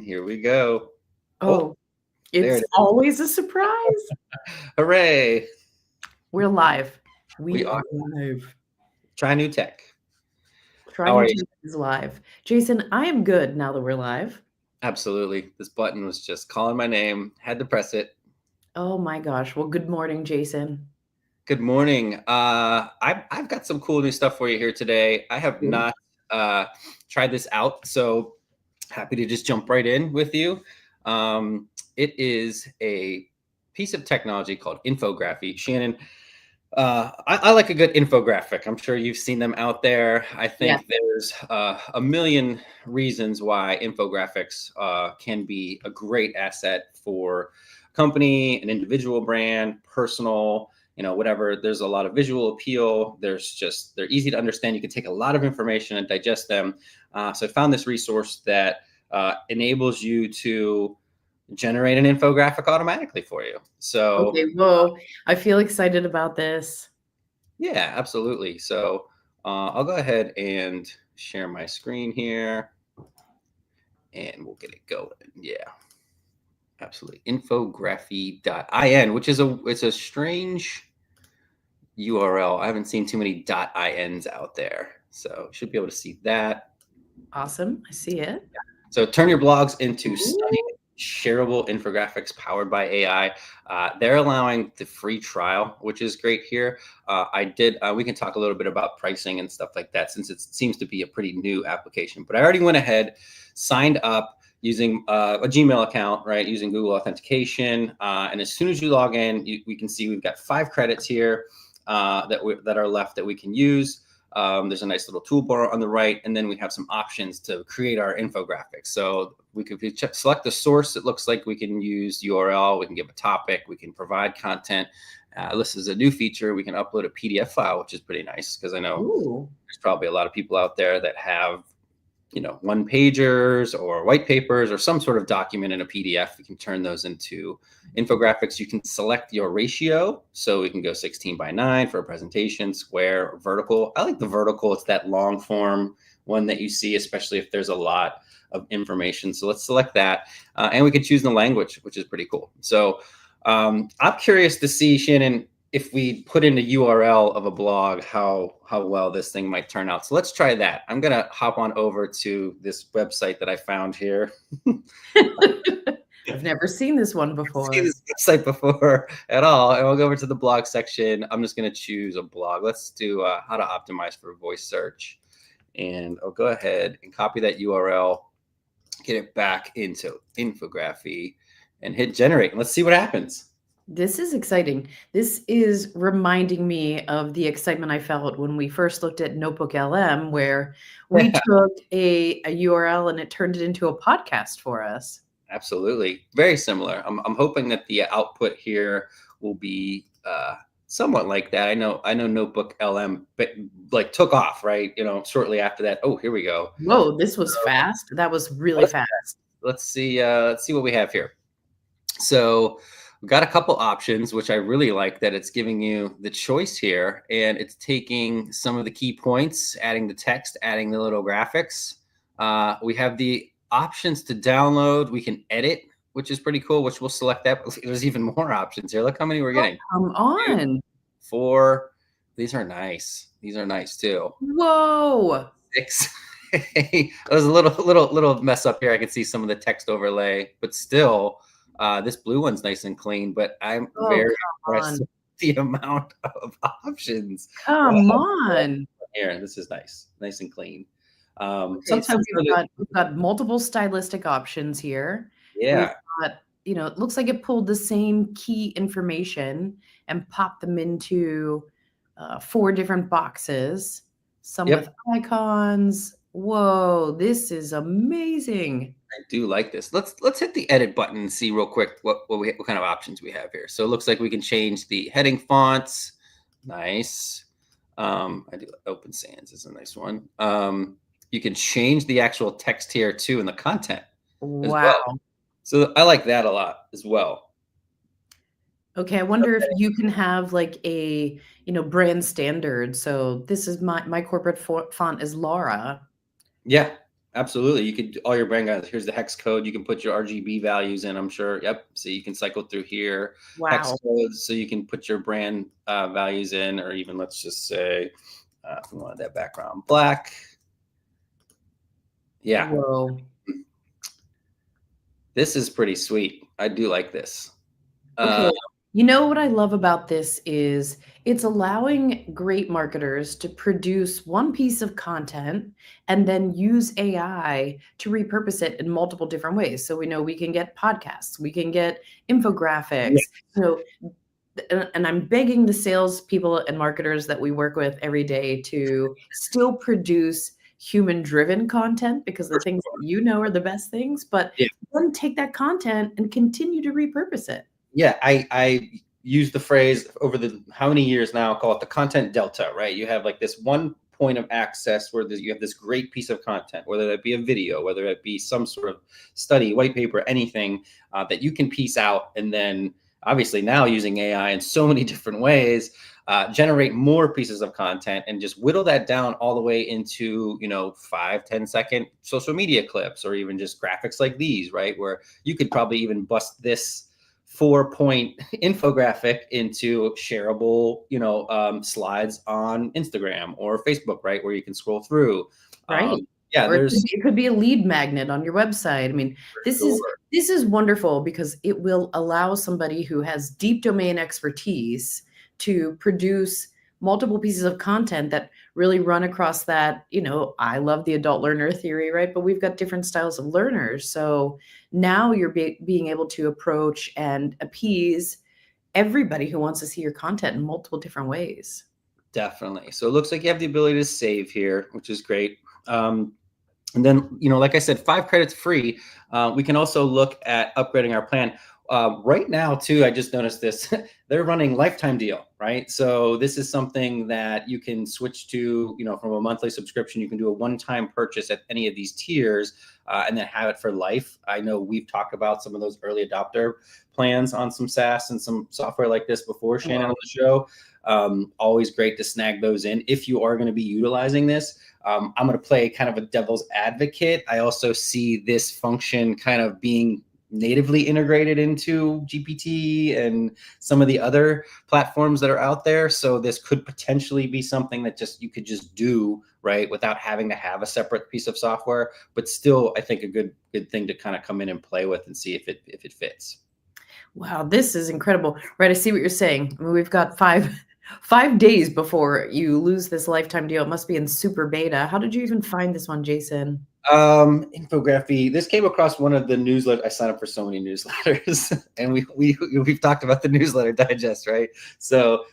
here we go. Oh, there it's it is. always a surprise. Hooray. We're live. We We are are live. try new tech. Try How New are you? Tech is live. Jason, I am good now that we're live. Absolutely. This button was just calling my name. Had to press it. Oh my gosh. Well, good morning, Jason. Good morning. I've got some cool new stuff for you here today. I have Ooh. not tried this out, so happy to just jump right in with you. It is a piece of technology called Infography. Shannon, I like a good infographic. I'm sure you've seen them out there. I Yeah. think there's a million reasons why infographics can be a great asset for a company, an individual brand, personal, whatever. There's a lot of visual appeal. They're easy to understand. You can take a lot of information and digest them. So I found this resource that enables you to generate an infographic automatically for you. So Okay. Whoa. I feel excited about this. yeah, absolutely. So I'll go ahead and share my screen here and we'll get it going. Yeah, absolutely. Infography.in, which is it's a strange URL. I haven't seen too many .ins out there. So you should be able to see that. Awesome. I see it. So turn your blogs into stunning, Ooh. shareable infographics powered by AI. They're allowing the free trial, which is great here. We can talk a little bit about pricing and stuff like that since it seems to be a pretty new application. But I already went ahead, signed up using a Gmail account, right, using Google authentication. And as soon as you log in, we can see we've got 5 credits here that are left that we can use. There's a nice little toolbar on the right, and then we have some options to create our infographics. So we could select the source. It looks like we can use URL. We can give a topic. We can provide content. This is a new feature. We can upload a PDF file, which is pretty nice because I know Ooh. there's probably a lot of people out there that have one pagers or white papers or some sort of document in a PDF. You can turn those into infographics. You can select your ratio. So we can go 16:9 for a presentation, square, or vertical. I like the vertical. It's that long form one that you see, especially if there's a lot of information. So let's select that. And we can choose the language, which is pretty cool. So I'm curious to see, Shannon, if we put in the URL of a blog, how well this thing might turn out. So let's try that. I'm going to hop on over to this website that I found here. I've never seen this one I've seen before. this website before at all. And we'll go over to the blog section. I'm just going to choose a blog. Let's do how to optimize for voice search. And I'll go ahead and copy that URL, get it back into Infography, and hit generate. And let's see what happens. This is exciting. This is reminding me of the excitement I felt when we first looked at Notebook LM, where we took a URL and it turned it into a podcast for us. Absolutely. Very similar. I'm hoping that the output here will be somewhat like that. I know Notebook LM but like took off, right? Shortly after that. Oh, here we go. Whoa, this was fast. That was really fast. Let's see what we have here. So we've got a couple options, which I really like that it's giving you the choice here, and it's taking some of the key points, adding the text, adding the little graphics. We have the options to download. We can edit, which is pretty cool, which we'll select that. There's even more options here. Look how many we're Oh, getting. come 2, on. 4. These are nice. These are nice too. Whoa. 6. There's a little mess up here. I can see some of the text overlay, but still, this blue one's nice and clean. But I'm Oh, very come impressed on. with the amount of options. Wow. Come on. Here, this is nice and clean. Okay, so Sometimes we've got multiple stylistic options here. We've yeah, got, it looks like it pulled the same key information and popped them into 4 different boxes, some with yep. icons. Whoa, this is amazing. I do like this. Let's hit the edit button and see real quick what kind of options we have here. So it looks like we can change the heading fonts. Nice. I do Open Sans is a nice one. You can change the actual text here too in the content as well. Wow. So I like that a lot as well. Okay, I wonder if you can have like a, brand standard. So this is my corporate font is Laura. Yeah. Absolutely. You could all your brand guides. Here's the hex code. You can put your RGB values in, I'm sure. Yep. So you can cycle through here. Hex Wow. codes. So you can put your brand values in, or even let's just say, if we wanted that background black. Yeah. Whoa. This is pretty sweet. I do like this. Okay. Uh, You know what I love about this is it's allowing great marketers to produce one piece of content and then use AI to repurpose it in multiple different ways. So we know we can get podcasts, we can get yeah. infographics, and I'm begging the salespeople and marketers that we work with every day to still produce human-driven content because the things that you know are the best things, but Yeah. then take that content and continue to repurpose it. Yeah, I use the phrase over the how many years now, call it the content delta, right? You have like this one point of access where you have this great piece of content, whether that be a video, whether it be some sort of study, white paper, anything that you can piece out, and then obviously now using AI in so many different ways, generate more pieces of content and just whittle that down all the way into 5-10 second social media clips, or even just graphics like these, right? Where you could probably even bust this 4-point infographic into shareable, slides on Instagram or Facebook, right, where you can scroll through. Right. Yeah, Or it could there's be it could be a lead magnet on your website. I mean, for this is sure. this is wonderful because it will allow somebody who has deep domain expertise to produce multiple pieces of content that really run across that, I love the adult learner theory, right? But we've got different styles of learners. So now you're being able to approach and appease everybody who wants to see your content in multiple different ways. Definitely. So it looks like you have the ability to save here, which is great. And then, like I said, 5 credits free. We can also look at upgrading our plan. Right now, too, I just noticed this. They're running lifetime deal, right? So this is something that you can switch to, from a monthly subscription. You can do a one-time purchase at any of these tiers and then have it for life. I know we've talked about some of those early adopter plans on some SaaS and some software like this before, Shannon, on the show. Always great to snag those in if you are going to be utilizing this. I'm going to play kind of a devil's advocate. I also see this function kind of being natively integrated into GPT and some of the other platforms that are out there. So this could potentially be something that you could just do, right, without having to have a separate piece of software. But still, I think a good thing to kind of come in and play with and see if it fits. Wow, this is incredible. Right, I see what you're saying. I mean, we've got five days before you lose this lifetime deal. It must be in super beta. How did you even find this one, Jason? Infography. This came across one of the newsletters. I sign up for so many newsletters, and we've talked about the newsletter digest, right? So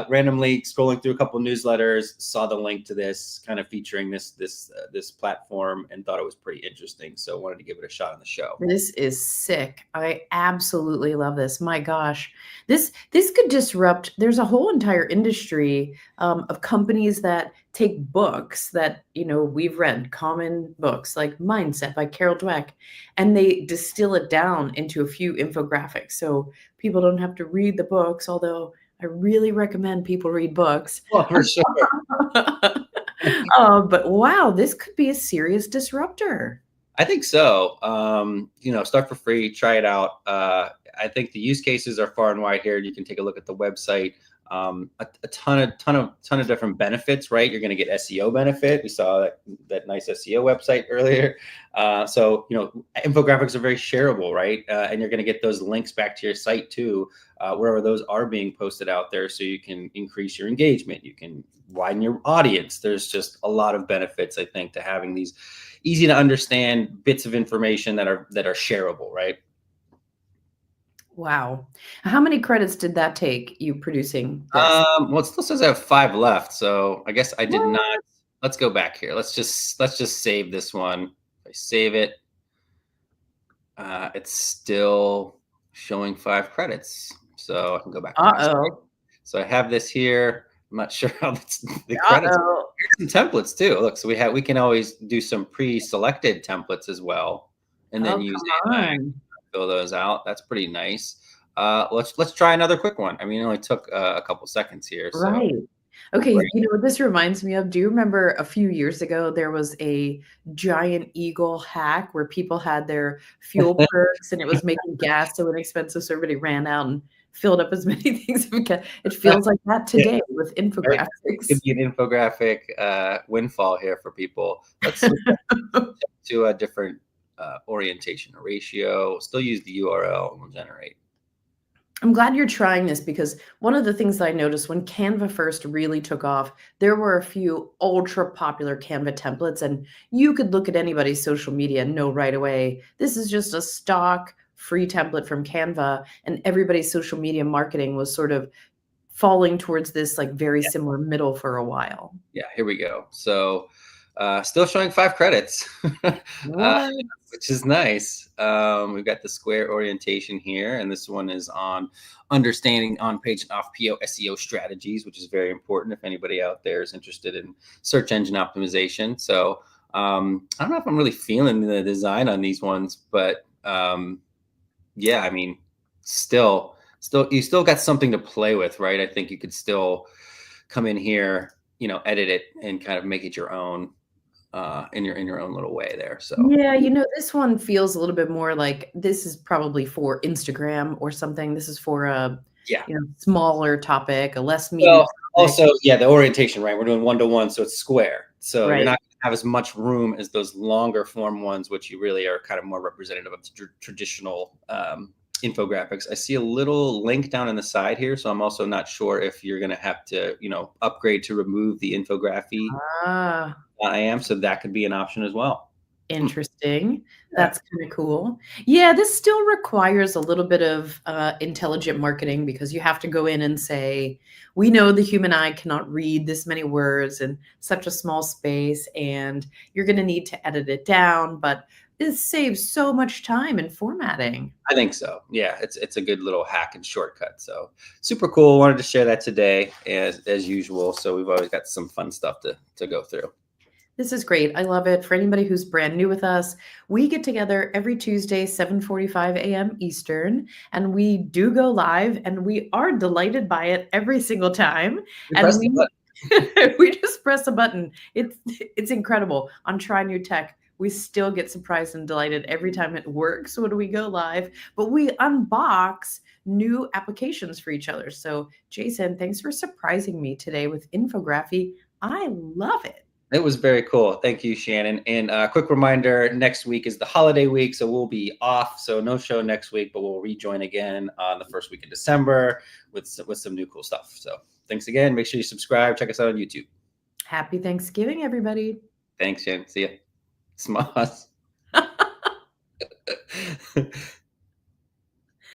randomly scrolling through a couple of newsletters, saw the link to this, kind of featuring this platform, and thought it was pretty interesting. So wanted to give it a shot on the show. This is sick. I absolutely love this. My gosh, this could disrupt. There's a whole entire industry of companies that take books that we've read, common books like Mindset by Carol Dweck, and they distill it down into a few infographics, so people don't have to read the books. Although I really recommend people read books. Well, for sure. But wow, this could be a serious disruptor. I think so. Start for free, try it out. I think the use cases are far and wide here. You can take a look at the website. A ton of different benefits, right? You're going to get SEO benefit. We saw that nice SEO website earlier. So infographics are very shareable, right? And you're going to get those links back to your site too, wherever those are being posted out there, so you can increase your engagement. You can widen your audience. There's just a lot of benefits, I think, to having these easy to understand bits of information that are shareable, right? Wow. How many credits did that take, you producing this? Well, it still says I have 5 left, so I guess I did What? not. Let's go back here. Let's just save this one. If I save it, it's still showing 5 credits. So I can go back to my site. Uh-oh. So I have this here. I'm not sure how the credits. Uh-oh. Here's some templates too. Look, so we can always do some pre-selected templates as well, and then Oh, use come AI to on. fill those out. That's pretty nice. Let's try another quick one. I mean, it only took a couple seconds here, so Right. Okay, Right. you know what this reminds me of? Do you remember a few years ago there was a giant eagle hack where people had their fuel perks and it was making gas so inexpensive so everybody ran out and filled up as many things as we could. It feels like that Yeah, today with right. Could infographics. be an infographic windfall here for people. Let's switch to a different orientation or ratio. Still use the URL and we'll generate. I'm glad you're trying this because one of the things that I noticed when Canva first really took off, there were a few ultra popular Canva templates, and you could look at anybody's social media and know right away this is just a stock free template from Canva. And everybody's social media marketing was sort of falling towards this like very similar middle for a while. Yeah, here we go. So still showing 5 credits, What? which is nice. We've got the square orientation here, and this one is on understanding on-page and off-PO SEO strategies, which is very important if anybody out there is interested in search engine optimization. So I don't know if I'm really feeling the design on these ones, but yeah, I mean, still, you still got something to play with, right? I think you could still come in here, edit it and kind of make it your own in your own little way there. So Yeah, you know, this one feels a little bit more like this is probably for Instagram or something. This is for a, yeah. smaller topic, a less meaty Well, topic. also, yeah, the orientation, right? We're doing 1-to-1, so it's square. So you're Right. not gonna have as much room as those longer form ones, which you really are kind of more representative of the traditional infographics. I see a little link down in the side here, so I'm also not sure if you're going to have to, upgrade to remove the infography. Ah, I am, so that could be an option as well. Hmm. interesting. Yeah, That's kinda cool. Yeah, this still requires a little bit of, intelligent marketing because you have to go in and say, "We know the human eye cannot read this many words in such a small space, and you're gonna need to edit it down, but this saves so much time in formatting." I think so. Yeah, it's a good little hack and shortcut. So super cool. Wanted to share that today as usual. So we've always got some fun stuff to go through. This is great. I love it. For anybody who's brand new with us, we get together every Tuesday, 7:45 a.m. Eastern, and we do go live, and we are delighted by it every single time. We And press the we button. we just press a button. It's incredible. On Try New Tech, we still get surprised and delighted every time it works when we go live, but we unbox new applications for each other. So, Jason, thanks for surprising me today with Infography. I love it. It was very cool. Thank you, Shannon. And a quick reminder, next week is the holiday week, so we'll be off. So no show next week, but we'll rejoin again on the first week of December with some new cool stuff. So thanks again. Make sure you subscribe. Check us out on YouTube. Happy Thanksgiving, everybody. Thanks, Shannon. See ya. Smoss.